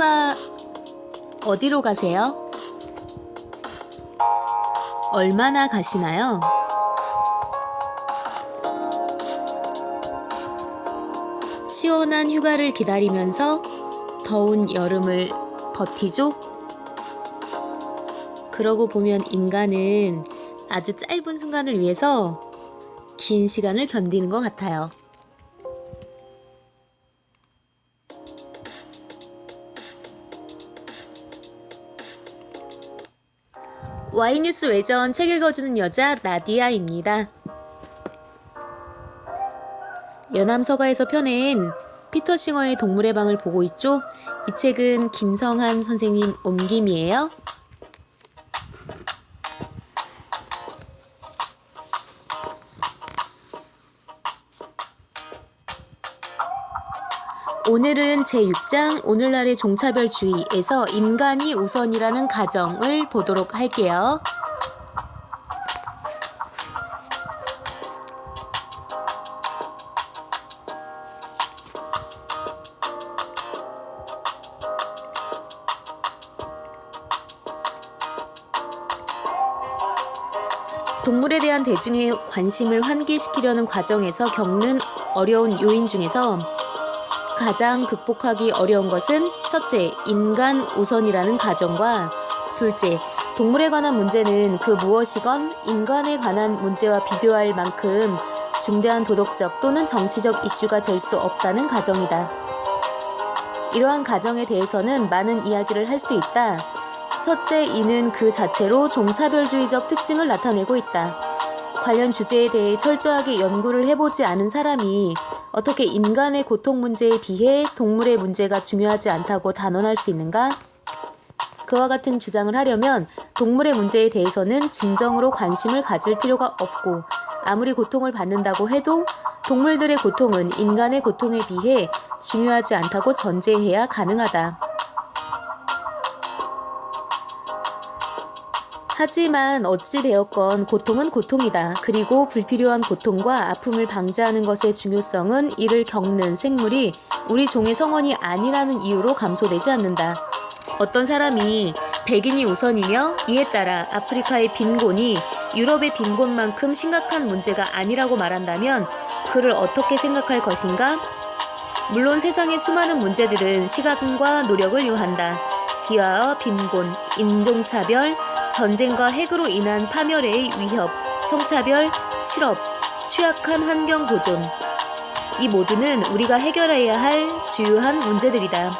휴가 어디로 가세요? 얼마나 가시나요? 시원한 휴가를 기다리면서 더운 여름을 버티죠? 그러고 보면 인간은 아주 짧은 순간을 위해서 긴 시간을 견디는 것 같아요. Y뉴스 외전 책 읽어주는 여자 나디아입니다. 연암서가에서 펴낸 피터 싱어의 동물의 방을 보고 있죠? 이 책은 김성한 선생님 옮김이에요. 오늘은 제6장 오늘날의 종차별주의에서 인간이 우선이라는 가정을 보도록 할게요. 동물에 대한 대중의 관심을 환기시키려는 과정에서 겪는 어려운 요인 중에서 가장 극복하기 어려운 것은 첫째, 인간 우선이라는 가정과 둘째, 동물에 관한 문제는 그 무엇이건 인간에 관한 문제와 비교할 만큼 중대한 도덕적 또는 정치적 이슈가 될 수 없다는 가정이다. 이러한 가정에 대해서는 많은 이야기를 할 수 있다. 첫째, 이는 그 자체로 종차별주의적 특징을 나타내고 있다. 관련 주제에 대해 철저하게 연구를 해보지 않은 사람이 어떻게 인간의 고통 문제에 비해 동물의 문제가 중요하지 않다고 단언할 수 있는가? 그와 같은 주장을 하려면 동물의 문제에 대해서는 진정으로 관심을 가질 필요가 없고 아무리 고통을 받는다고 해도 동물들의 고통은 인간의 고통에 비해 중요하지 않다고 전제해야 가능하다. 하지만 어찌되었건 고통은 고통이다. 그리고 불필요한 고통과 아픔을 방지하는 것의 중요성은 이를 겪는 생물이 우리 종의 성원이 아니라는 이유로 감소되지 않는다. 어떤 사람이 백인이 우선이며 이에 따라 아프리카의 빈곤이 유럽의 빈곤만큼 심각한 문제가 아니라고 말한다면 그를 어떻게 생각할 것인가? 물론 세상의 수많은 문제들은 시간과 노력을 요한다. 기아와 빈곤, 인종차별, 전쟁과 핵으로 인한 파멸의 위협, 성차별, 실업, 취약한 환경 보존. 이 모두는 우리가 해결해야 할 주요한 문제들이다.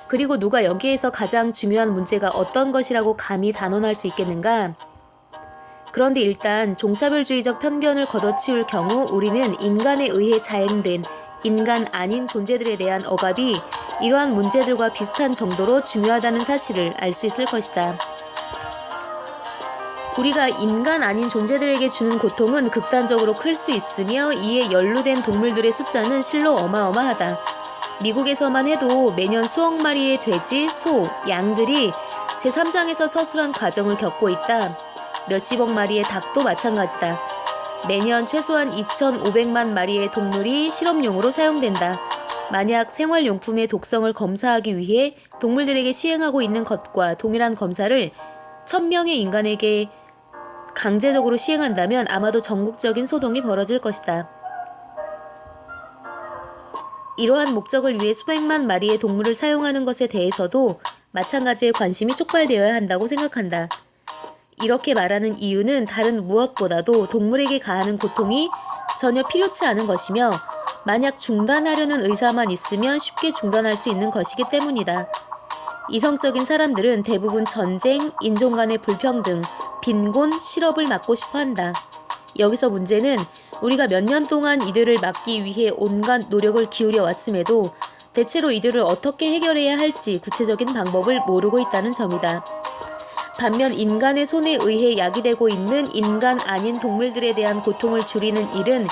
그리고 누가 여기에서 가장 중요한 문제가 어떤 것이라고 감히 단언할 수 있겠는가? 그런데 일단 종차별주의적 편견을 걷어치울 경우 우리는 인간에 의해 자행된 인간 아닌 존재들에 대한 억압이 이러한 문제들과 비슷한 정도로 중요하다는 사실을 알 수 있을 것이다. 우리가 인간 아닌 존재들에게 주는 고통은 극단적으로 클 수 있으며 이에 연루된 동물들의 숫자는 실로 어마어마하다. 미국에서만 해도 매년 수억 마리의 돼지, 소, 양들이 제3장에서 서술한 과정을 겪고 있다. 몇십억 마리의 닭도 마찬가지다. 매년 최소한 2,500만 마리의 동물이 실험용으로 사용된다. 만약 생활용품의 독성을 검사하기 위해 동물들에게 시행하고 있는 것과 동일한 검사를 1,000명의 인간에게 강제적으로 시행한다면 아마도 전국적인 소동이 벌어질 것이다. 이러한 목적을 위해 수백만 마리의 동물을 사용하는 것에 대해서도 마찬가지의 관심이 촉발되어야 한다고 생각한다. 이렇게 말하는 이유는 다른 무엇보다도 동물에게 가하는 고통이 전혀 필요치 않은 것이며 만약 중단하려는 의사만 있으면 쉽게 중단할 수 있는 것이기 때문이다. 이성적인 사람들은 대부분 전쟁, 인종 간의 불평등, 빈곤, 실업을 막고 싶어 한다. 여기서 문제는 우리가 몇 년 동안 이들을 막기 위해 온갖 노력을 기울여 왔음에도 대체로 이들을 어떻게 해결해야 할지 구체적인 방법을 모르고 있다는 점이다. 반면 인간의 손에 의해 야기되고 있는 인간 아닌 동물들에 대한 고통을 줄이는 일은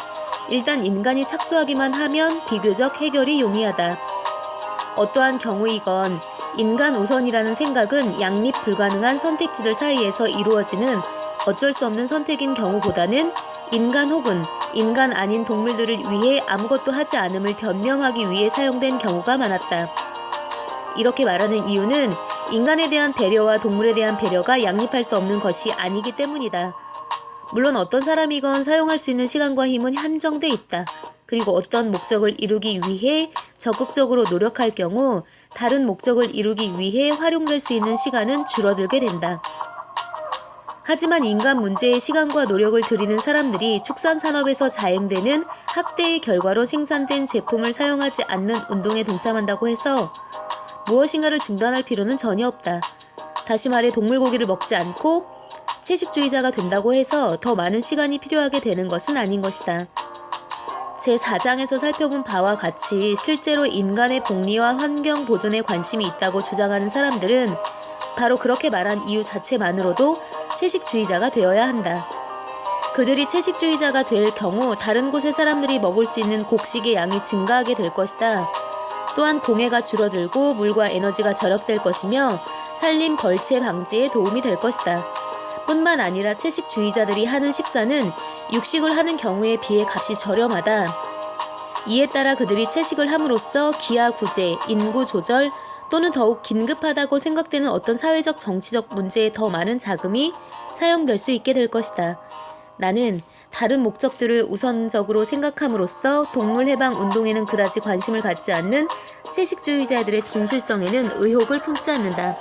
일단 인간이 착수하기만 하면 비교적 해결이 용이하다. 어떠한 경우이건 인간 우선이라는 생각은 양립 불가능한 선택지들 사이에서 이루어지는 어쩔 수 없는 선택인 경우보다는 인간 혹은 인간 아닌 동물들을 위해 아무것도 하지 않음을 변명하기 위해 사용된 경우가 많았다. 이렇게 말하는 이유는 인간에 대한 배려와 동물에 대한 배려가 양립할 수 없는 것이 아니기 때문이다. 물론 어떤 사람이건 사용할 수 있는 시간과 힘은 한정돼 있다. 그리고 어떤 목적을 이루기 위해 적극적으로 노력할 경우 다른 목적을 이루기 위해 활용될 수 있는 시간은 줄어들게 된다. 하지만 인간 문제에 시간과 노력을 들이는 사람들이 축산산업에서 자행되는 학대의 결과로 생산된 제품을 사용하지 않는 운동에 동참한다고 해서 무엇인가를 중단할 필요는 전혀 없다. 다시 말해 동물고기를 먹지 않고 채식주의자가 된다고 해서 더 많은 시간이 필요하게 되는 것은 아닌 것이다. 제4장에서 살펴본 바와 같이 실제로 인간의 복리와 환경 보존에 관심이 있다고 주장하는 사람들은 바로 그렇게 말한 이유 자체만으로도 채식주의자가 되어야 한다. 그들이 채식주의자가 될 경우 다른 곳의 사람들이 먹을 수 있는 곡식의 양이 증가하게 될 것이다. 또한 공해가 줄어들고 물과 에너지가 절약될 것이며 산림 벌채 방지에 도움이 될 것이다. 뿐만 아니라 채식주의자들이 하는 식사는 육식을 하는 경우에 비해 값이 저렴하다. 이에 따라 그들이 채식을 함으로써 기아 구제, 인구 조절 또는 더욱 긴급하다고 생각되는 어떤 사회적 정치적 문제에 더 많은 자금이 사용될 수 있게 될 것이다. 나는 다른 목적들을 우선적으로 생각함으로써 동물해방 운동에는 그다지 관심을 갖지 않는 채식주의자들의 진실성에는 의혹을 품지 않는다.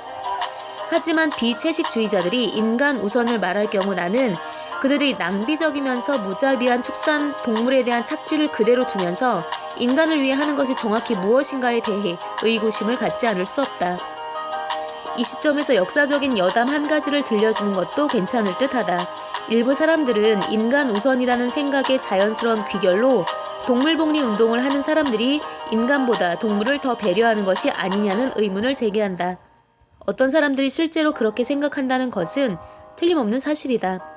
하지만 비채식주의자들이 인간 우선을 말할 경우 나는 그들이 낭비적이면서 무자비한 축산 동물에 대한 착취를 그대로 두면서 인간을 위해 하는 것이 정확히 무엇인가에 대해 의구심을 갖지 않을 수 없다. 이 시점에서 역사적인 여담 한 가지를 들려주는 것도 괜찮을 듯하다. 일부 사람들은 인간 우선이라는 생각의 자연스러운 귀결로 동물복리 운동을 하는 사람들이 인간보다 동물을 더 배려하는 것이 아니냐는 의문을 제기한다. 어떤 사람들이 실제로 그렇게 생각한다는 것은 틀림없는 사실이다.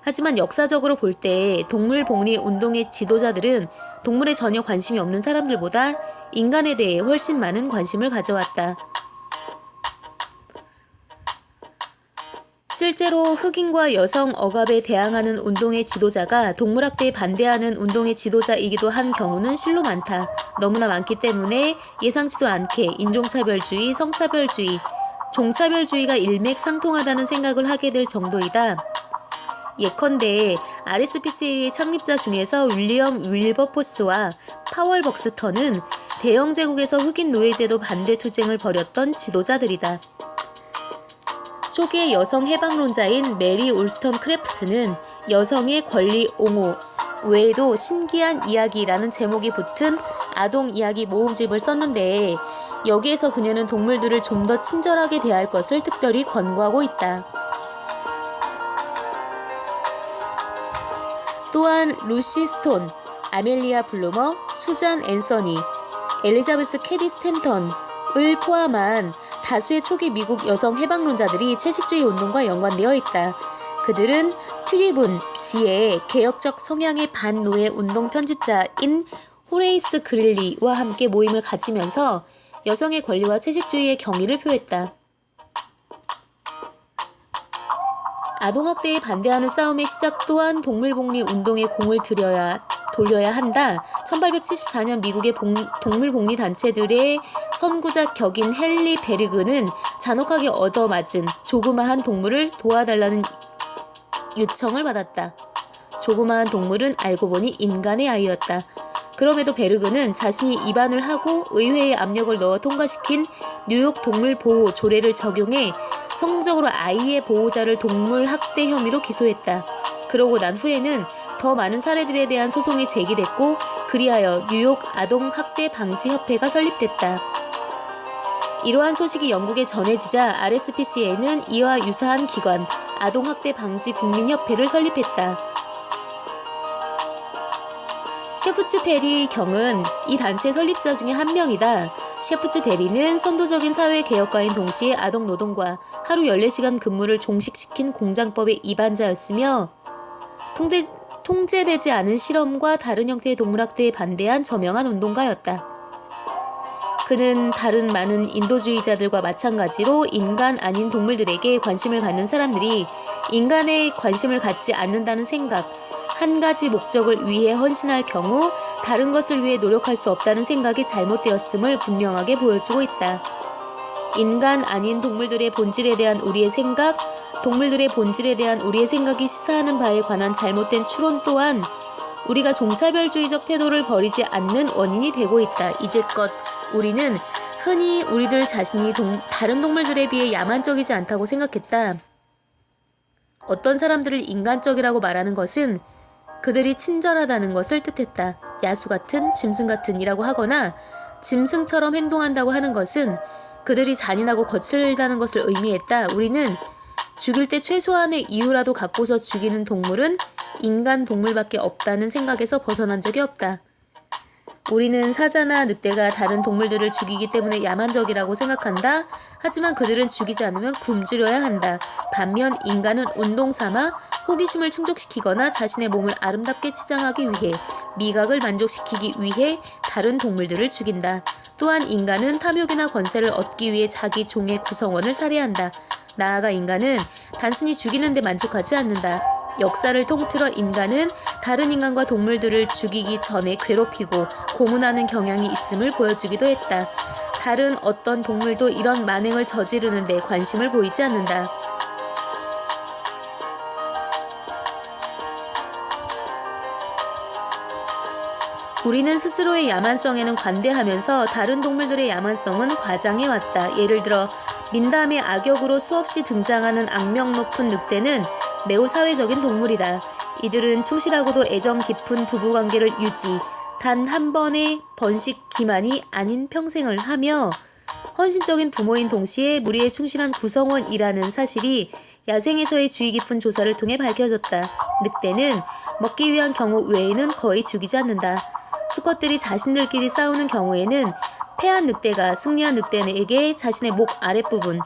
하지만 역사적으로 볼 때 동물복리 운동의 지도자들은 동물에 전혀 관심이 없는 사람들보다 인간에 대해 훨씬 많은 관심을 가져왔다. 실제로 흑인과 여성 억압에 대항하는 운동의 지도자가 동물학대에 반대하는 운동의 지도자이기도 한 경우는 실로 많다. 너무나 많기 때문에 예상치도 않게 인종차별주의, 성차별주의, 종차별주의가 일맥상통하다는 생각을 하게 될 정도이다. 예컨대 RSPCA의 창립자 중에서 윌리엄 윌버포스와 파월 벅스터는 대영 제국에서 흑인 노예제도 반대 투쟁을 벌였던 지도자들이다. 초기의 여성 해방론자인 메리 올스턴 크래프트는 여성의 권리 옹호 외에도 신기한 이야기라는 제목이 붙은 아동 이야기 모음집을 썼는데 여기에서 그녀는 동물들을 좀 더 친절하게 대할 것을 특별히 권고하고 있다. 또한 루시 스톤, 아멜리아 블루머, 수잔 앤서니, 엘리자베스 캐디 스탠턴을 포함한 다수의 초기 미국 여성 해방론자들이 채식주의 운동과 연관되어 있다. 그들은 트리븐, 지의 개혁적 성향의 반노예 운동 편집자인 호레이스 그릴리와 함께 모임을 가지면서 여성의 권리와 채식주의의 경의를 표했다. 아동학대에 반대하는 싸움의 시작 또한 동물복리 운동에 공을 돌려야 한다. 1874년 미국의 동물복리 단체들의 선구자 격인 헨리 베르그는 잔혹하게 얻어맞은 조그마한 동물을 도와달라는 요청을 받았다. 조그마한 동물은 알고 보니 인간의 아이였다. 그럼에도 베르그는 자신이 입안을 하고 의회에 압력을 넣어 통과시킨 뉴욕 동물보호 조례를 적용해 성공적으로 아이의 보호자를 동물 학대 혐의로 기소했다. 그러고 난 후에는 더 많은 사례들에 대한 소송이 제기됐고 그리하여 뉴욕 아동학대 방지협회가 설립됐다. 이러한 소식이 영국에 전해지자 RSPCA는 이와 유사한 기관 아동학대 방지 국민협회를 설립했다. 셰프츠 베리 경은 이 단체 설립자 중에 한 명이다. 셰프츠 베리는 선도적인 사회개혁가인 동시에 아동노동과 하루 14시간 근무를 종식시킨 공장법의 이반자였으며 통제되지 않은 실험과 다른 형태의 동물학대에 반대한 저명한 운동가였다. 그는 다른 많은 인도주의자들과 마찬가지로 인간 아닌 동물들에게 관심을 갖는 사람들이 인간에 관심을 갖지 않는다는 생각, 한 가지 목적을 위해 헌신할 경우 다른 것을 위해 노력할 수 없다는 생각이 잘못되었음을 분명하게 보여주고 있다. 인간 아닌 동물들의 본질에 대한 우리의 생각, 동물들의 본질에 대한 우리의 생각이 시사하는 바에 관한 잘못된 추론 또한 우리가 종차별주의적 태도를 버리지 않는 원인이 되고 있다. 이제껏 우리는 흔히 우리들 자신이 다른 동물들에 비해 야만적이지 않다고 생각했다. 어떤 사람들을 인간적이라고 말하는 것은 그들이 친절하다는 것을 뜻했다. 야수 같은, 짐승 같은이라고 하거나 짐승처럼 행동한다고 하는 것은 그들이 잔인하고 거칠다는 것을 의미했다. 우리는 죽일 때 최소한의 이유라도 갖고서 죽이는 동물은 인간 동물밖에 없다는 생각에서 벗어난 적이 없다. 우리는 사자나 늑대가 다른 동물들을 죽이기 때문에 야만적이라고 생각한다. 하지만 그들은 죽이지 않으면 굶주려야 한다. 반면 인간은 운동 삼아 호기심을 충족시키거나 자신의 몸을 아름답게 치장하기 위해 미각을 만족시키기 위해 다른 동물들을 죽인다. 또한 인간은 탐욕이나 권세를 얻기 위해 자기 종의 구성원을 살해한다. 나아가 인간은 단순히 죽이는 데 만족하지 않는다. 역사를 통틀어 인간은 다른 인간과 동물들을 죽이기 전에 괴롭히고 고문하는 경향이 있음을 보여주기도 했다. 다른 어떤 동물도 이런 만행을 저지르는 데 관심을 보이지 않는다. 우리는 스스로의 야만성에는 관대하면서 다른 동물들의 야만성은 과장해왔다. 예를 들어 민담의 악역으로 수없이 등장하는 악명 높은 늑대는 매우 사회적인 동물이다. 이들은 충실하고도 애정 깊은 부부관계를 유지, 단 한 번의 번식 기만이 아닌 평생을 하며 헌신적인 부모인 동시에 무리에 충실한 구성원이라는 사실이 야생에서의 주의 깊은 조사를 통해 밝혀졌다. 늑대는 먹기 위한 경우 외에는 거의 죽이지 않는다. 수컷들이 자신들끼리 싸우는 경우에는 패한 늑대가 승리한 늑대에게 자신의 목 아랫부분,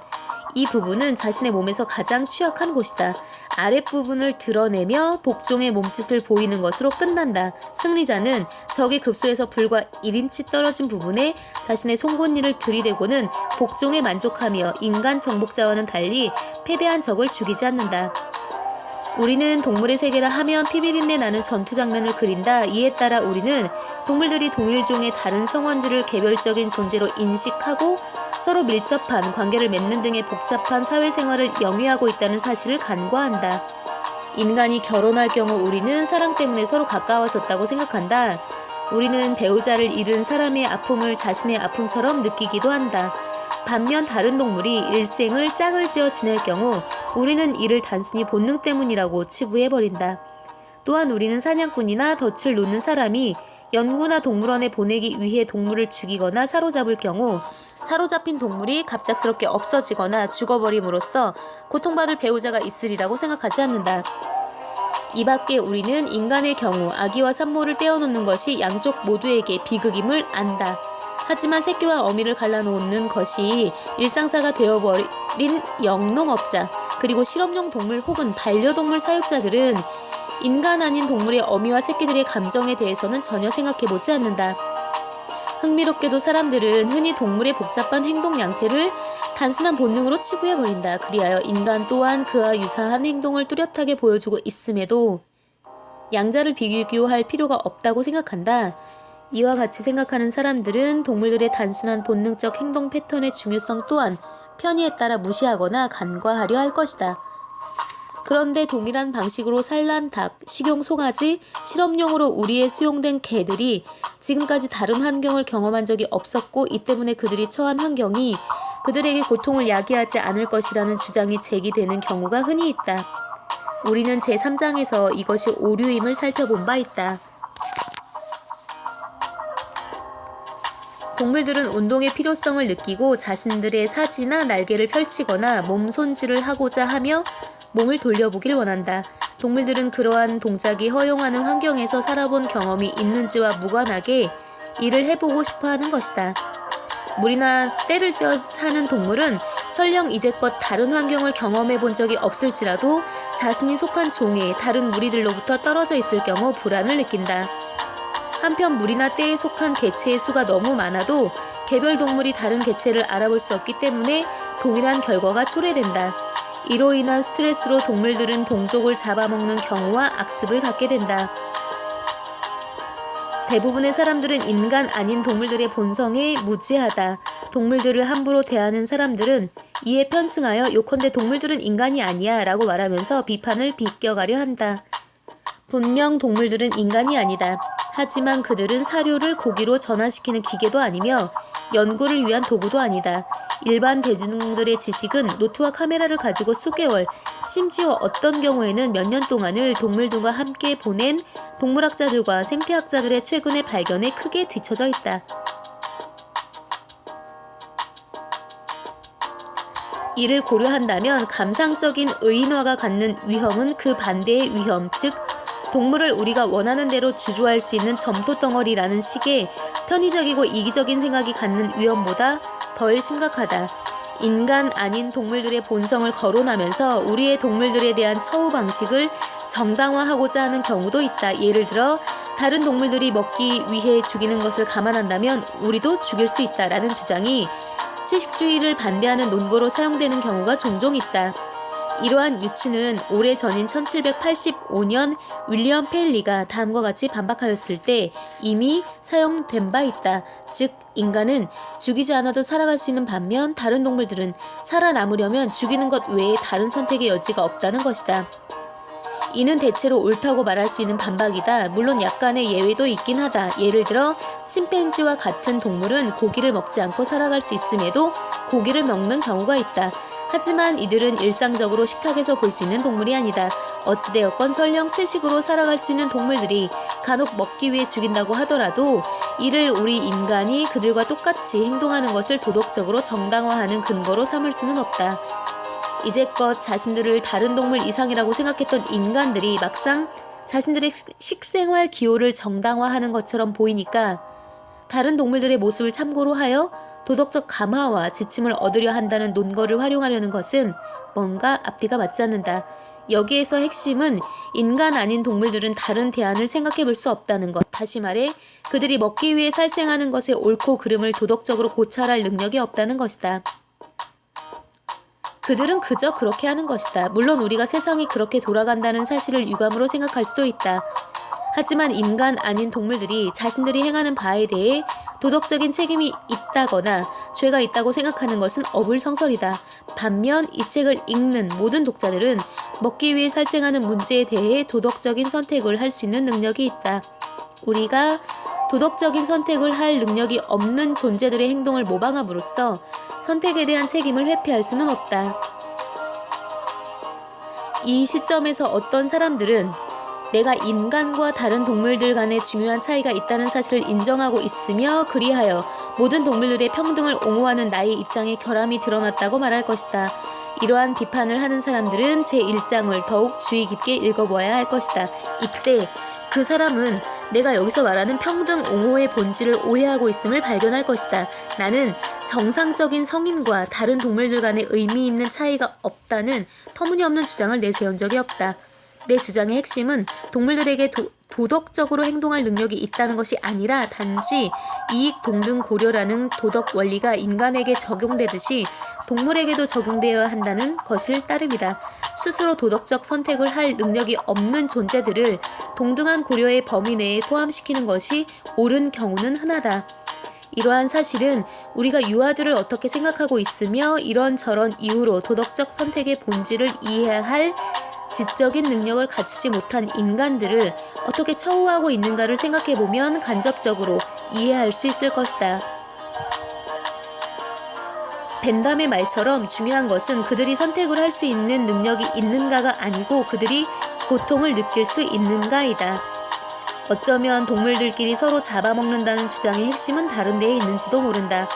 이 부분은 자신의 몸에서 가장 취약한 곳이다. 아랫부분을 드러내며 복종의 몸짓을 보이는 것으로 끝난다. 승리자는 적의 급소에서 불과 1인치 떨어진 부분에 자신의 송곳니를 들이대고는 복종에 만족하며 인간 정복자와는 달리 패배한 적을 죽이지 않는다. 우리는 동물의 세계라 하면 피비린내 나는 전투 장면을 그린다. 이에 따라 우리는 동물들이 동일종의 다른 성원들을 개별적인 존재로 인식하고 서로 밀접한 관계를 맺는 등의 복잡한 사회생활을 영위하고 있다는 사실을 간과한다. 인간이 결혼할 경우 우리는 사랑 때문에 서로 가까워졌다고 생각한다. 우리는 배우자를 잃은 사람의 아픔을 자신의 아픔처럼 느끼기도 한다. 반면 다른 동물이 일생을 짝을 지어 지낼 경우 우리는 이를 단순히 본능 때문이라고 치부해버린다. 또한 우리는 사냥꾼이나 덫을 놓는 사람이 연구나 동물원에 보내기 위해 동물을 죽이거나 사로잡을 경우 사로잡힌 동물이 갑작스럽게 없어지거나 죽어버림으로써 고통받을 배우자가 있으리라고 생각하지 않는다. 이 밖에 우리는 인간의 경우 아기와 산모를 떼어놓는 것이 양쪽 모두에게 비극임을 안다. 하지만 새끼와 어미를 갈라놓는 것이 일상사가 되어버린 영농업자, 그리고 실험용 동물 혹은 반려동물 사육자들은 인간 아닌 동물의 어미와 새끼들의 감정에 대해서는 전혀 생각해보지 않는다. 흥미롭게도 사람들은 흔히 동물의 복잡한 행동 양태를 단순한 본능으로 치부해버린다. 그리하여 인간 또한 그와 유사한 행동을 뚜렷하게 보여주고 있음에도 양자를 비교할 필요가 없다고 생각한다. 이와 같이 생각하는 사람들은 동물들의 단순한 본능적 행동 패턴의 중요성 또한 편의에 따라 무시하거나 간과하려 할 것이다. 그런데 동일한 방식으로 산란 닭, 식용 송아지, 실험용으로 우리에 수용된 개들이 지금까지 다른 환경을 경험한 적이 없었고 이 때문에 그들이 처한 환경이 그들에게 고통을 야기하지 않을 것이라는 주장이 제기되는 경우가 흔히 있다. 우리는 제3장에서 이것이 오류임을 살펴본 바 있다. 동물들은 운동의 필요성을 느끼고 자신들의 사지나 날개를 펼치거나 몸 손질을 하고자 하며 몸을 돌려보길 원한다. 동물들은 그러한 동작이 허용하는 환경에서 살아본 경험이 있는지와 무관하게 이를 해보고 싶어하는 것이다. 물이나 때를 지어 사는 동물은 설령 이제껏 다른 환경을 경험해 본 적이 없을지라도 자신이 속한 종에 다른 무리들로부터 떨어져 있을 경우 불안을 느낀다. 한편 물이나 때에 속한 개체의 수가 너무 많아도 개별 동물이 다른 개체를 알아볼 수 없기 때문에 동일한 결과가 초래된다. 이로 인한 스트레스로 동물들은 동족을 잡아먹는 경우와 악습을 갖게 된다. 대부분의 사람들은 인간 아닌 동물들의 본성에 무지하다. 동물들을 함부로 대하는 사람들은 이에 편승하여 요컨대 동물들은 인간이 아니야 라고 말하면서 비판을 비껴가려 한다. 분명 동물들은 인간이 아니다. 하지만 그들은 사료를 고기로 전환시키는 기계도 아니며 연구를 위한 도구도 아니다. 일반 대중들의 지식은 노트와 카메라를 가지고 수개월, 심지어 어떤 경우에는 몇 년 동안을 동물들과 함께 보낸 동물학자들과 생태학자들의 최근의 발견에 크게 뒤처져 있다. 이를 고려한다면 감상적인 의인화가 갖는 위험은 그 반대의 위험, 즉 동물을 우리가 원하는 대로 주조할 수 있는 점토덩어리라는 식의 편의적이고 이기적인 생각이 갖는 위험보다 덜 심각하다. 인간 아닌 동물들의 본성을 거론하면서 우리의 동물들에 대한 처우 방식을 정당화하고자 하는 경우도 있다. 예를 들어 다른 동물들이 먹기 위해 죽이는 것을 감안한다면 우리도 죽일 수 있다라는 주장이 채식주의를 반대하는 논거로 사용되는 경우가 종종 있다. 이러한 유추는 오래전인 1785년 윌리엄 페일리가 다음과 같이 반박하였을 때 이미 사용된 바 있다. 즉 인간은 죽이지 않아도 살아갈 수 있는 반면 다른 동물들은 살아남으려면 죽이는 것 외에 다른 선택의 여지가 없다는 것이다. 이는 대체로 옳다고 말할 수 있는 반박이다. 물론 약간의 예외도 있긴 하다. 예를 들어 침팬지와 같은 동물은 고기를 먹지 않고 살아갈 수 있음에도 고기를 먹는 경우가 있다. 하지만 이들은 일상적으로 식탁에서 볼 수 있는 동물이 아니다. 어찌되었건 설령 채식으로 살아갈 수 있는 동물들이 간혹 먹기 위해 죽인다고 하더라도 이를 우리 인간이 그들과 똑같이 행동하는 것을 도덕적으로 정당화하는 근거로 삼을 수는 없다. 이제껏 자신들을 다른 동물 이상이라고 생각했던 인간들이 막상 자신들의 식생활 기호를 정당화하는 것처럼 보이니까 다른 동물들의 모습을 참고로 하여 도덕적 감화와 지침을 얻으려 한다는 논거를 활용하려는 것은 뭔가 앞뒤가 맞지 않는다. 여기에서 핵심은 인간 아닌 동물들은 다른 대안을 생각해 볼 수 없다는 것. 다시 말해 그들이 먹기 위해 살생하는 것의 옳고 그름을 도덕적으로 고찰할 능력이 없다는 것이다. 그들은 그저 그렇게 하는 것이다. 물론 우리가 세상이 그렇게 돌아간다는 사실을 유감으로 생각할 수도 있다. 하지만 인간 아닌 동물들이 자신들이 행하는 바에 대해 도덕적인 책임이 있다거나 죄가 있다고 생각하는 것은 어불성설이다. 반면 이 책을 읽는 모든 독자들은 먹기 위해 살생하는 문제에 대해 도덕적인 선택을 할 수 있는 능력이 있다. 우리가 도덕적인 선택을 할 능력이 없는 존재들의 행동을 모방함으로써 선택에 대한 책임을 회피할 수는 없다. 이 시점에서 어떤 사람들은 내가 인간과 다른 동물들 간에 중요한 차이가 있다는 사실을 인정하고 있으며 그리하여 모든 동물들의 평등을 옹호하는 나의 입장에 결함이 드러났다고 말할 것이다. 이러한 비판을 하는 사람들은 제1장을 더욱 주의 깊게 읽어보아야 할 것이다. 이때 그 사람은 내가 여기서 말하는 평등 옹호의 본질을 오해하고 있음을 발견할 것이다. 나는 정상적인 성인과 다른 동물들 간의 의미 있는 차이가 없다는 터무니없는 주장을 내세운 적이 없다. 내 주장의 핵심은 동물들에게 도덕적으로 행동할 능력이 있다는 것이 아니라 단지 이익 동등 고려라는 도덕 원리가 인간에게 적용되듯이 동물에게도 적용되어야 한다는 것일 따름이다. 스스로 도덕적 선택을 할 능력이 없는 존재들을 동등한 고려의 범위 내에 포함시키는 것이 옳은 경우는 흔하다. 이러한 사실은 우리가 유아들을 어떻게 생각하고 있으며 이런저런 이유로 도덕적 선택의 본질을 이해할 지적인 능력을 갖추지 못한 인간들을 어떻게 처우하고 있는가를 생각해보면 간접적으로 이해할 수 있을 것이다. 벤담의 말처럼 중요한 것은 그들이 선택을 할 수 있는 능력이 있는가가 아니고 그들이 고통을 느낄 수 있는가이다. 어쩌면 동물들끼리 서로 잡아먹는다는 주장의 핵심은 다른 데에 있는지도 모른다.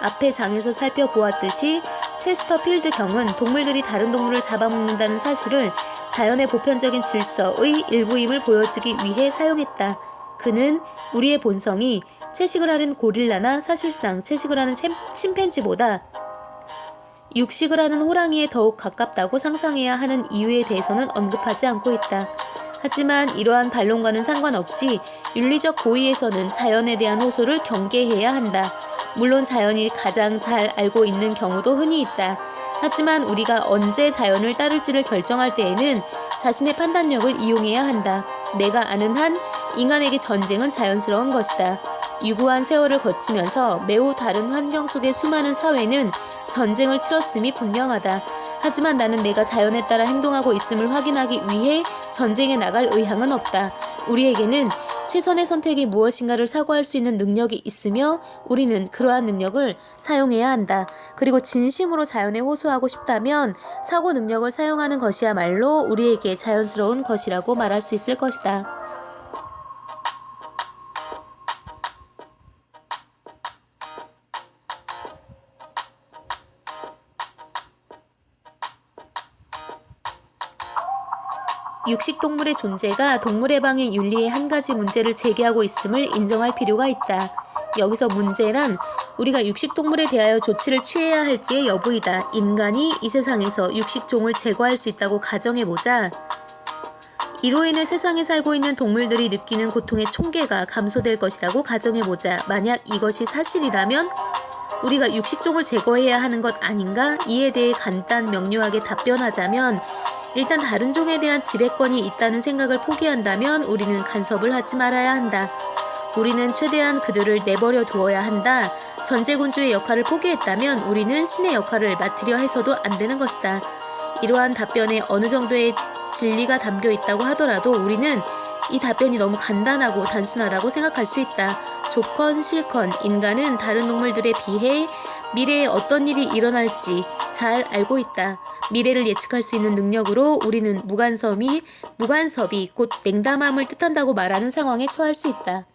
앞의 장에서 살펴보았듯이 체스터필드 경은 동물들이 다른 동물을 잡아먹는다는 사실을 자연의 보편적인 질서의 일부임을 보여주기 위해 사용했다. 그는 우리의 본성이 채식을 하는 고릴라나 사실상 채식을 하는 침팬지보다 육식을 하는 호랑이에 더욱 가깝다고 상상해야 하는 이유에 대해서는 언급하지 않고 있다. 하지만 이러한 반론과는 상관없이 윤리적 고의에서는 자연에 대한 호소를 경계해야 한다. 물론 자연이 가장 잘 알고 있는 경우도 흔히 있다. 하지만 우리가 언제 자연을 따를지를 결정할 때에는 자신의 판단력을 이용해야 한다. 내가 아는 한 인간에게 전쟁은 자연스러운 것이다. 유구한 세월을 거치면서 매우 다른 환경 속의 수많은 사회는 전쟁을 치렀음이 분명하다. 하지만 나는 내가 자연에 따라 행동하고 있음을 확인하기 위해 전쟁에 나갈 의향은 없다. 우리에게는 최선의 선택이 무엇인가를 사고할 수 있는 능력이 있으며 우리는 그러한 능력을 사용해야 한다. 그리고 진심으로 자연에 호소하고 싶다면 사고 능력을 사용하는 것이야말로 우리에게 자연스러운 것이라고 말할 수 있을 것이다. 육식동물의 존재가 동물해방의 윤리의 한 가지 문제를 제기하고 있음을 인정할 필요가 있다. 여기서 문제란 우리가 육식동물에 대하여 조치를 취해야 할지의 여부이다. 인간이 이 세상에서 육식종을 제거할 수 있다고 가정해보자. 이로 인해 세상에 살고 있는 동물들이 느끼는 고통의 총계가 감소될 것이라고 가정해보자. 만약 이것이 사실이라면 우리가 육식종을 제거해야 하는 것 아닌가? 이에 대해 간단 명료하게 답변하자면 일단 다른 종에 대한 지배권이 있다는 생각을 포기한다면 우리는 간섭을 하지 말아야 한다. 우리는 최대한 그들을 내버려 두어야 한다. 전제군주의 역할을 포기했다면 우리는 신의 역할을 맡으려 해서도 안 되는 것이다. 이러한 답변에 어느 정도의 진리가 담겨 있다고 하더라도 우리는 이 답변이 너무 간단하고 단순하다고 생각할 수 있다. 좋건 싫건 인간은 다른 동물들에 비해 미래에 어떤 일이 일어날지 잘 알고 있다. 미래를 예측할 수 있는 능력으로 우리는 무간섭이 곧 냉담함을 뜻한다고 말하는 상황에 처할 수 있다.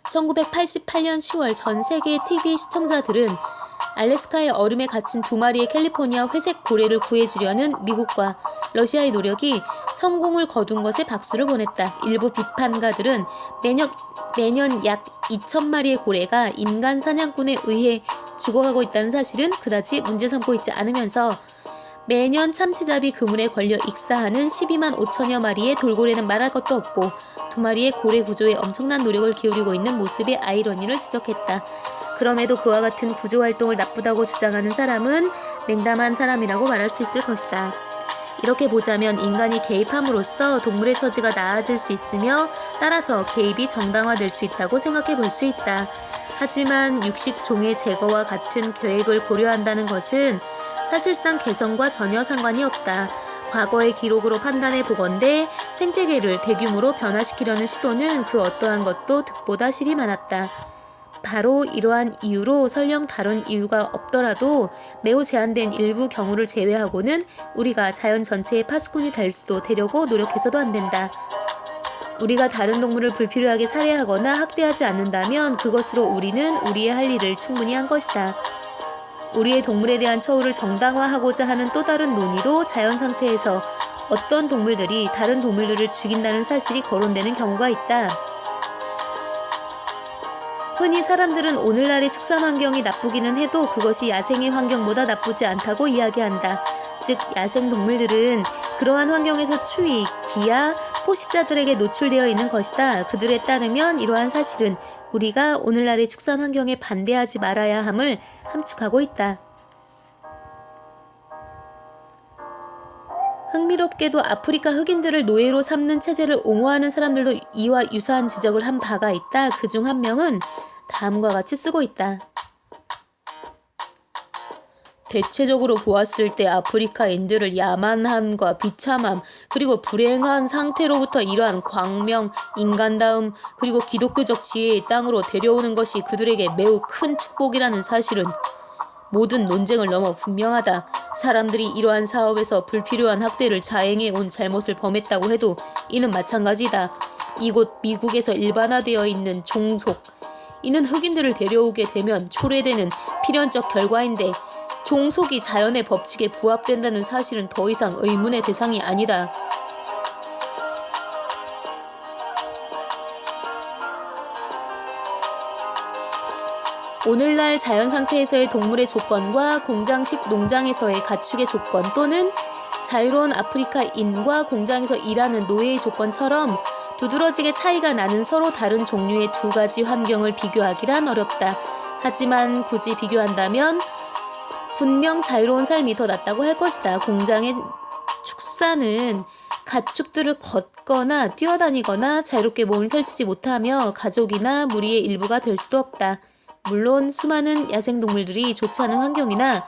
1988년 10월 전 세계의 TV 시청자들은 알래스카의 얼음에 갇힌 2마리의 캘리포니아 회색 고래를 구해주려는 미국과 러시아의 노력이 성공을 거둔 것에 박수를 보냈다. 일부 비판가들은 매년 약 2,000마리의 고래가 인간 사냥꾼에 의해 죽어가고 있다는 사실은 그다지 문제 삼고 있지 않으면서 매년 참치잡이 그물에 걸려 익사하는 12만 5천여 마리의 돌고래는 말할 것도 없고 2마리의 고래 구조에 엄청난 노력을 기울이고 있는 모습의 아이러니를 지적했다. 그럼에도 그와 같은 구조활동을 나쁘다고 주장하는 사람은 냉담한 사람이라고 말할 수 있을 것이다. 이렇게 보자면 인간이 개입함으로써 동물의 처지가 나아질 수 있으며 따라서 개입이 정당화될 수 있다고 생각해 볼 수 있다. 하지만 육식종의 제거와 같은 계획을 고려한다는 것은 사실상 개성과 전혀 상관이 없다. 과거의 기록으로 판단해 보건대 생태계를 대규모로 변화시키려는 시도는 그 어떠한 것도 득보다 실이 많았다. 바로 이러한 이유로 설령 다른 이유가 없더라도 매우 제한된 일부 경우를 제외하고는 우리가 자연 전체의 파수꾼이 될 수도 되려고 노력해서도 안 된다. 우리가 다른 동물을 불필요하게 살해하거나 학대하지 않는다면 그것으로 우리는 우리의 할 일을 충분히 한 것이다. 우리의 동물에 대한 처우를 정당화하고자 하는 또 다른 논의로 자연 상태에서 어떤 동물들이 다른 동물들을 죽인다는 사실이 거론되는 경우가 있다. 흔히 사람들은 오늘날의 축산 환경이 나쁘기는 해도 그것이 야생의 환경보다 나쁘지 않다고 이야기한다. 즉 야생 동물들은 그러한 환경에서 추위, 기아, 포식자들에게 노출되어 있는 것이다. 그들에 따르면 이러한 사실은 우리가 오늘날의 축산 환경에 반대하지 말아야 함을 함축하고 있다. 흥미롭게도 아프리카 흑인들을 노예로 삼는 체제를 옹호하는 사람들도 이와 유사한 지적을 한 바가 있다. 그중 한 명은 다음과 같이 쓰고 있다. 대체적으로 보았을 때 아프리카인들을 야만함과 비참함 그리고 불행한 상태로부터 이러한 광명, 인간다움 그리고 기독교적 지혜의 땅으로 데려오는 것이 그들에게 매우 큰 축복이라는 사실은 모든 논쟁을 넘어 분명하다. 사람들이 이러한 사업에서 불필요한 학대를 자행해 온 잘못을 범했다고 해도 이는 마찬가지다. 이곳 미국에서 일반화되어 있는 종속. 이는 흑인들을 데려오게 되면 초래되는 필연적 결과인데 종속이 자연의 법칙에 부합된다는 사실은 더 이상 의문의 대상이 아니다. 오늘날 자연 상태에서의 동물의 조건과 공장식 농장에서의 가축의 조건 또는 자유로운 아프리카인과 공장에서 일하는 노예의 조건처럼 두드러지게 차이가 나는 서로 다른 종류의 두 가지 환경을 비교하기란 어렵다. 하지만 굳이 비교한다면 분명 자유로운 삶이 더 낫다고 할 것이다. 공장의 축사는 가축들을 걷거나 뛰어다니거나 자유롭게 몸을 펼치지 못하며 가족이나 무리의 일부가 될 수도 없다. 물론 수많은 야생동물들이 좋지 않은 환경이나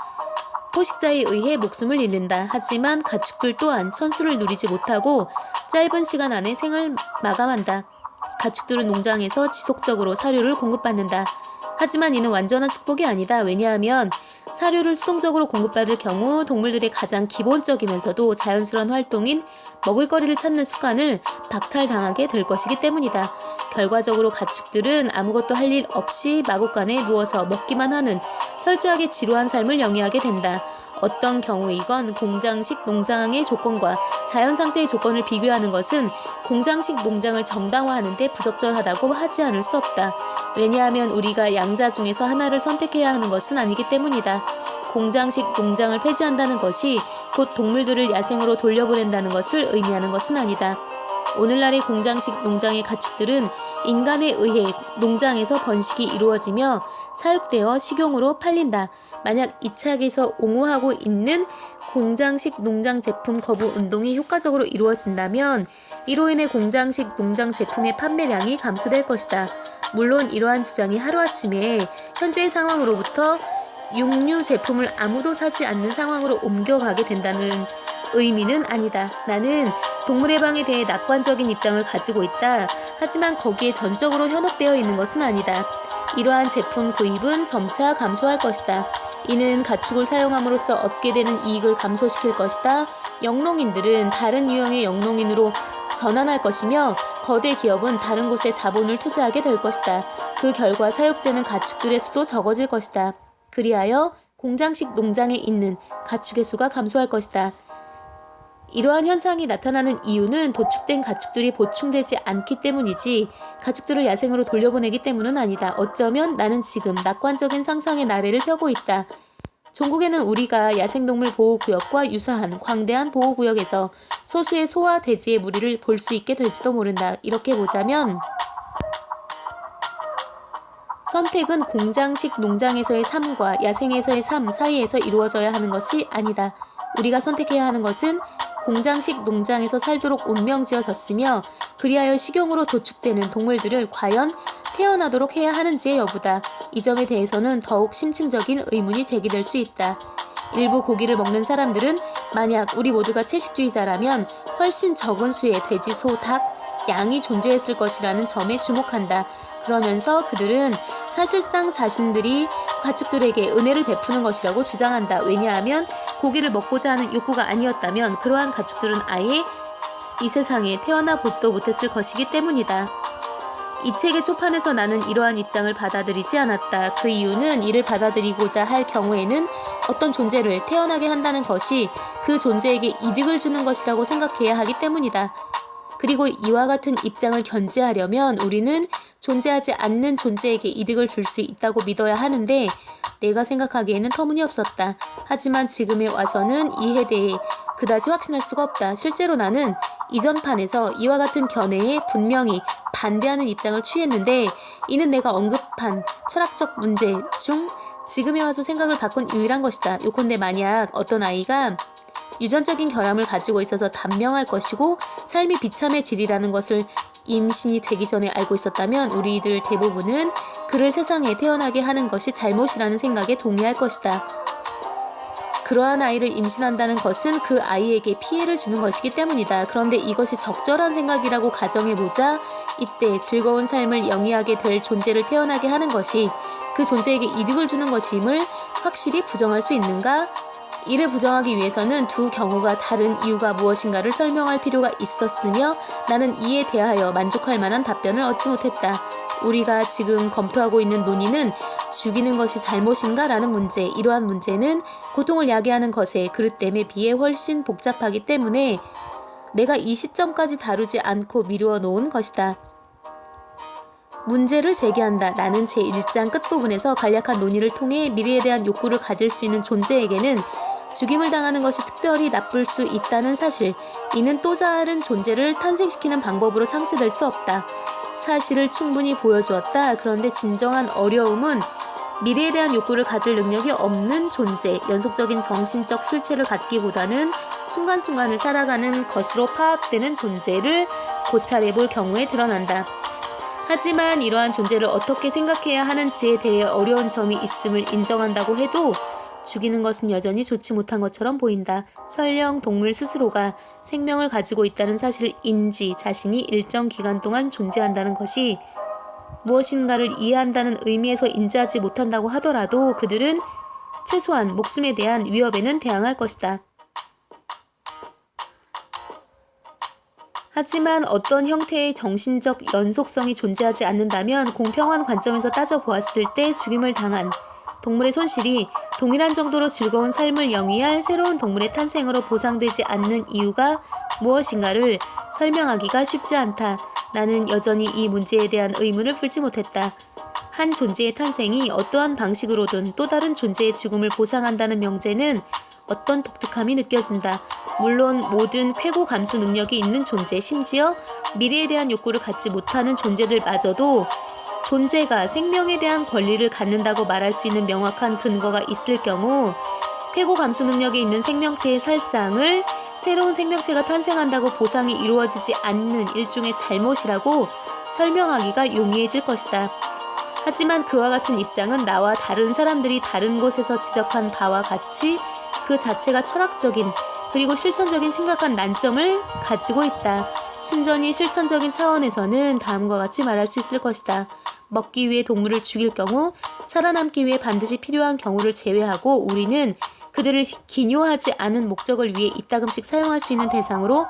포식자에 의해 목숨을 잃는다. 하지만 가축들 또한 천수를 누리지 못하고 짧은 시간 안에 생을 마감한다. 가축들은 농장에서 지속적으로 사료를 공급받는다. 하지만 이는 완전한 축복이 아니다. 왜냐하면 사료를 수동적으로 공급받을 경우 동물들의 가장 기본적이면서도 자연스러운 활동인 먹을거리를 찾는 습관을 박탈당하게 될 것이기 때문이다. 결과적으로 가축들은 아무것도 할 일 없이 마구간에 누워서 먹기만 하는 철저하게 지루한 삶을 영위하게 된다. 어떤 경우이건 공장식 농장의 조건과 자연 상태의 조건을 비교하는 것은 공장식 농장을 정당화하는 데 부적절하다고 하지 않을 수 없다. 왜냐하면 우리가 양자 중에서 하나를 선택해야 하는 것은 아니기 때문이다. 공장식 농장을 폐지한다는 것이 곧 동물들을 야생으로 돌려보낸다는 것을 의미하는 것은 아니다. 오늘날의 공장식 농장의 가축들은 인간에 의해 농장에서 번식이 이루어지며 사육되어 식용으로 팔린다. 만약 이 책에서 옹호하고 있는 공장식 농장 제품 거부 운동이 효과적으로 이루어진다면 이로 인해 공장식 농장 제품의 판매량이 감소될 것이다. 물론 이러한 주장이 하루아침에 현재의 상황으로부터 육류 제품을 아무도 사지 않는 상황으로 옮겨가게 된다는 의미는 아니다. 나는 동물해방에 대해 낙관적인 입장을 가지고 있다. 하지만 거기에 전적으로 현혹되어 있는 것은 아니다. 이러한 제품 구입은 점차 감소할 것이다. 이는 가축을 사용함으로써 얻게 되는 이익을 감소시킬 것이다. 영농인들은 다른 유형의 영농인으로 전환할 것이며 거대 기업은 다른 곳에 자본을 투자하게 될 것이다. 그 결과 사육되는 가축들의 수도 적어질 것이다. 그리하여 공장식 농장에 있는 가축의 수가 감소할 것이다. 이러한 현상이 나타나는 이유는 도축된 가축들이 보충되지 않기 때문이지 가축들을 야생으로 돌려보내기 때문은 아니다. 어쩌면 나는 지금 낙관적인 상상의 나래를 펴고 있다. 종국에는 우리가 야생동물 보호구역과 유사한 광대한 보호구역에서 소수의 소와 돼지의 무리를 볼 수 있게 될지도 모른다. 이렇게 보자면 선택은 공장식 농장에서의 삶과 야생에서의 삶 사이에서 이루어져야 하는 것이 아니다. 우리가 선택해야 하는 것은 공장식 농장에서 살도록 운명지어졌으며 그리하여 식용으로 도축되는 동물들을 과연 태어나도록 해야 하는지의 여부다. 이 점에 대해서는 더욱 심층적인 의문이 제기될 수 있다. 일부 고기를 먹는 사람들은 만약 우리 모두가 채식주의자라면 훨씬 적은 수의 돼지, 소, 닭, 양이 존재했을 것이라는 점에 주목한다. 그러면서 그들은 사실상 자신들이 가축들에게 은혜를 베푸는 것이라고 주장한다. 왜냐하면 고기를 먹고자 하는 욕구가 아니었다면 그러한 가축들은 아예 이 세상에 태어나 보지도 못했을 것이기 때문이다. 이 책의 초판에서 나는 이러한 입장을 받아들이지 않았다. 그 이유는 이를 받아들이고자 할 경우에는 어떤 존재를 태어나게 한다는 것이 그 존재에게 이득을 주는 것이라고 생각해야 하기 때문이다. 그리고 이와 같은 입장을 견지하려면 우리는 존재하지 않는 존재에게 이득을 줄 수 있다고 믿어야 하는데 내가 생각하기에는 터무니없었다. 하지만 지금에 와서는 이에 대해 그다지 확신할 수가 없다. 실제로 나는 이전 판에서 이와 같은 견해에 분명히 반대하는 입장을 취했는데 이는 내가 언급한 철학적 문제 중 지금에 와서 생각을 바꾼 유일한 것이다. 요컨대 만약 어떤 아이가 유전적인 결함을 가지고 있어서 단명할 것이고 삶이 비참해지리라는 것을 임신이 되기 전에 알고 있었다면 우리들 대부분은 그를 세상에 태어나게 하는 것이 잘못이라는 생각에 동의할 것이다. 그러한 아이를 임신한다는 것은 그 아이에게 피해를 주는 것이기 때문이다. 그런데 이것이 적절한 생각이라고 가정해보자 이때 즐거운 삶을 영위하게 될 존재를 태어나게 하는 것이 그 존재에게 이득을 주는 것임을 확실히 부정할 수 있는가? 이를 부정하기 위해서는 두 경우가 다른 이유가 무엇인가를 설명할 필요가 있었으며 나는 이에 대하여 만족할 만한 답변을 얻지 못했다. 우리가 지금 검토하고 있는 논의는 죽이는 것이 잘못인가? 라는 문제. 이러한 문제는 고통을 야기하는 것의 그릇됨에 비해 훨씬 복잡하기 때문에 내가 이 시점까지 다루지 않고 미루어 놓은 것이다. 문제를 제기한다. 나는 제1장 끝부분에서 간략한 논의를 통해 미래에 대한 욕구를 가질 수 있는 존재에게는 죽임을 당하는 것이 특별히 나쁠 수 있다는 사실, 이는 또 다른 존재를 탄생시키는 방법으로 상쇄될 수 없다. 사실을 충분히 보여주었다. 그런데 진정한 어려움은 미래에 대한 욕구를 가질 능력이 없는 존재, 연속적인 정신적 실체를 갖기보다는 순간순간을 살아가는 것으로 파악되는 존재를 고찰해 볼 경우에 드러난다. 하지만 이러한 존재를 어떻게 생각해야 하는지에 대해 어려운 점이 있음을 인정한다고 해도 죽이는 것은 여전히 좋지 못한 것처럼 보인다. 설령 동물 스스로가 생명을 가지고 있다는 사실을 인지 자신이 일정 기간 동안 존재한다는 것이 무엇인가를 이해한다는 의미에서 인지하지 못한다고 하더라도 그들은 최소한 목숨에 대한 위협에는 대항할 것이다. 하지만 어떤 형태의 정신적 연속성이 존재하지 않는다면 공평한 관점에서 따져보았을 때 죽임을 당한 동물의 손실이 동일한 정도로 즐거운 삶을 영위할 새로운 동물의 탄생으로 보상되지 않는 이유가 무엇인가를 설명하기가 쉽지 않다. 나는 여전히 이 문제에 대한 의문을 풀지 못했다. 한 존재의 탄생이 어떠한 방식으로든 또 다른 존재의 죽음을 보상한다는 명제는 어떤 독특함이 느껴진다. 물론 모든 쾌고 감수 능력이 있는 존재, 심지어 미래에 대한 욕구를 갖지 못하는 존재들마저도 존재가 생명에 대한 권리를 갖는다고 말할 수 있는 명확한 근거가 있을 경우 쾌고 감수 능력이 있는 생명체의 살상을 새로운 생명체가 탄생한다고 보상이 이루어지지 않는 일종의 잘못이라고 설명하기가 용이해질 것이다. 하지만 그와 같은 입장은 나와 다른 사람들이 다른 곳에서 지적한 바와 같이 그 자체가 철학적인 그리고 실천적인 심각한 난점을 가지고 있다. 순전히 실천적인 차원에서는 다음과 같이 말할 수 있을 것이다. 먹기 위해 동물을 죽일 경우 살아남기 위해 반드시 필요한 경우를 제외하고 우리는 그들을 기뇨하지 않은 목적을 위해 이따금씩 사용할 수 있는 대상으로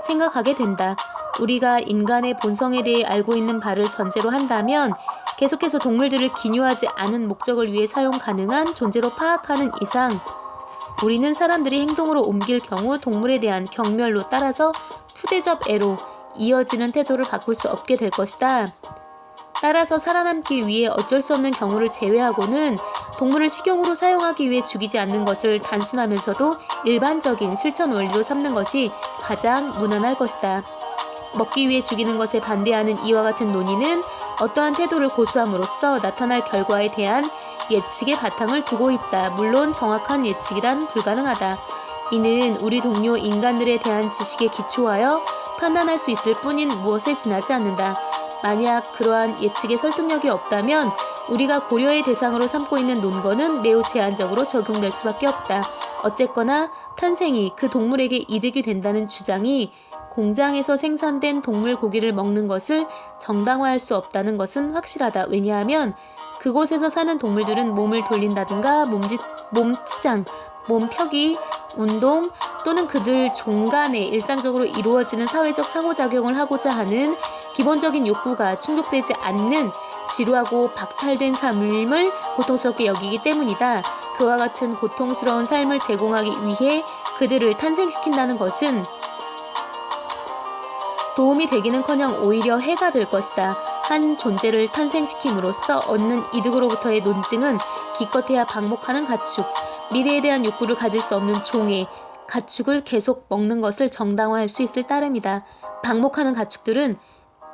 생각하게 된다. 우리가 인간의 본성에 대해 알고 있는 바를 전제로 한다면 계속해서 동물들을 기뇨하지 않은 목적을 위해 사용 가능한 존재로 파악하는 이상 우리는 사람들이 행동으로 옮길 경우 동물에 대한 경멸로 따라서 푸대접애로 이어지는 태도를 바꿀 수 없게 될 것이다. 따라서 살아남기 위해 어쩔 수 없는 경우를 제외하고는 동물을 식용으로 사용하기 위해 죽이지 않는 것을 단순하면서도 일반적인 실천 원리로 삼는 것이 가장 무난할 것이다. 먹기 위해 죽이는 것에 반대하는 이와 같은 논의는 어떠한 태도를 고수함으로써 나타날 결과에 대한 예측의 바탕을 두고 있다. 물론 정확한 예측이란 불가능하다. 이는 우리 동료 인간들에 대한 지식에 기초하여 판단할 수 있을 뿐인 무엇에 지나지 않는다. 만약 그러한 예측의 설득력이 없다면 우리가 고려의 대상으로 삼고 있는 논거는 매우 제한적으로 적용될 수밖에 없다. 어쨌거나 탄생이 그 동물에게 이득이 된다는 주장이 공장에서 생산된 동물 고기를 먹는 것을 정당화할 수 없다는 것은 확실하다. 왜냐하면 그곳에서 사는 동물들은 몸을 돌린다든가 몸치장, 몸펴기, 운동 또는 그들 종간에 일상적으로 이루어지는 사회적 상호작용을 하고자 하는 기본적인 욕구가 충족되지 않는 지루하고 박탈된 삶을 고통스럽게 여기기 때문이다. 그와 같은 고통스러운 삶을 제공하기 위해 그들을 탄생시킨다는 것은 도움이 되기는커녕 오히려 해가 될 것이다. 한 존재를 탄생시킴으로써 얻는 이득으로부터의 논증은 기껏해야 방목하는 가축, 미래에 대한 욕구를 가질 수 없는 종의 가축을 계속 먹는 것을 정당화할 수 있을 따름이다. 방목하는 가축들은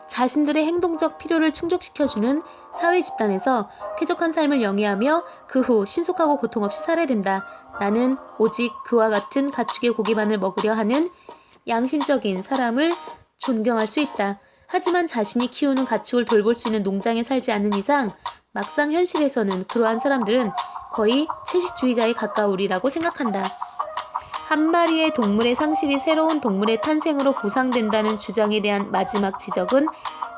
자신들의 행동적 필요를 충족시켜주는 사회 집단에서 쾌적한 삶을 영위하며 그 후 신속하고 고통 없이 살아야 된다. 나는 오직 그와 같은 가축의 고기만을 먹으려 하는 양심적인 사람을 존경할 수 있다. 하지만 자신이 키우는 가축을 돌볼 수 있는 농장에 살지 않는 이상 막상 현실에서는 그러한 사람들은 거의 채식주의자에 가까우리라고 생각한다. 한 마리의 동물의 상실이 새로운 동물의 탄생으로 보상된다는 주장에 대한 마지막 지적은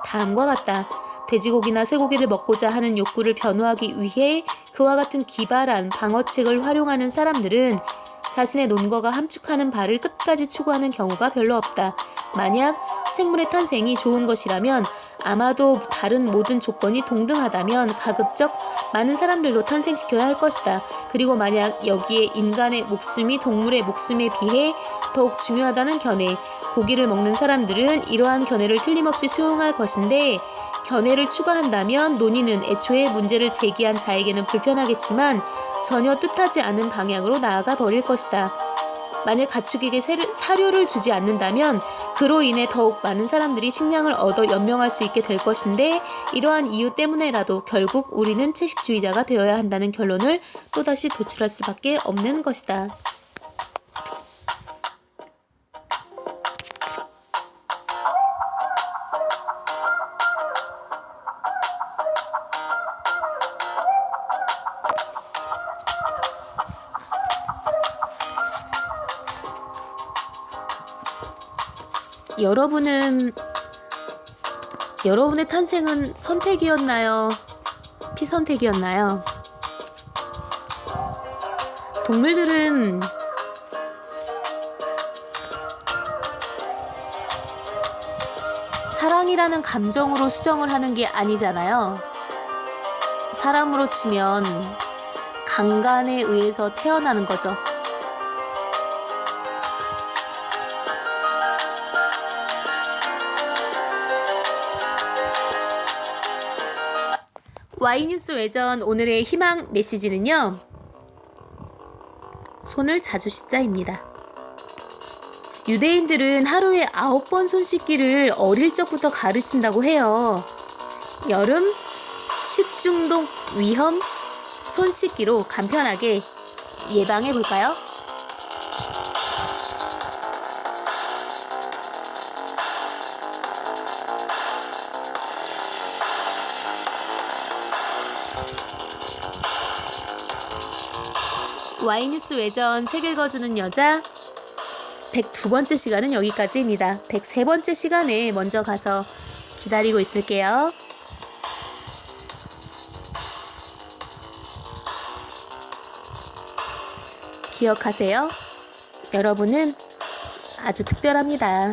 다음과 같다. 돼지고기나 쇠고기를 먹고자 하는 욕구를 변호하기 위해 그와 같은 기발한 방어책을 활용하는 사람들은 자신의 논거가 함축하는 바를 끝까지 추구하는 경우가 별로 없다. 만약 생물의 탄생이 좋은 것이라면 아마도 다른 모든 조건이 동등하다면 가급적 많은 사람들도 탄생시켜야 할 것이다. 그리고 만약 여기에 인간의 목숨이 동물의 목숨에 비해 더욱 중요하다는 견해, 고기를 먹는 사람들은 이러한 견해를 틀림없이 수용할 것인데 견해를 추가한다면 논의는 애초에 문제를 제기한 자에게는 불편하겠지만 전혀 뜻하지 않은 방향으로 나아가 버릴 것이다. 만약 가축에게 사료를 주지 않는다면 그로 인해 더욱 많은 사람들이 식량을 얻어 연명할 수 있게 될 것인데, 이러한 이유 때문에라도 결국 우리는 채식주의자가 되어야 한다는 결론을 또다시 도출할 수밖에 없는 것이다. 여러분의 탄생은 선택이었나요? 피선택이었나요? 동물들은 사랑이라는 감정으로 수정을 하는 게 아니잖아요. 사람으로 치면 강간에 의해서 태어나는 거죠. Y뉴스 외전 오늘의 희망 메시지는요, 손을 자주 씻자입니다. 유대인들은 하루에 9번 손 씻기를 어릴 적부터 가르친다고 해요. 여름, 식중독 위험, 손 씻기로 간편하게 예방해 볼까요? Y뉴스 외전 책 읽어주는 여자 102번째 시간은 여기까지입니다. 103번째 시간에 먼저 가서 기다리고 있을게요. 기억하세요. 여러분은 아주 특별합니다.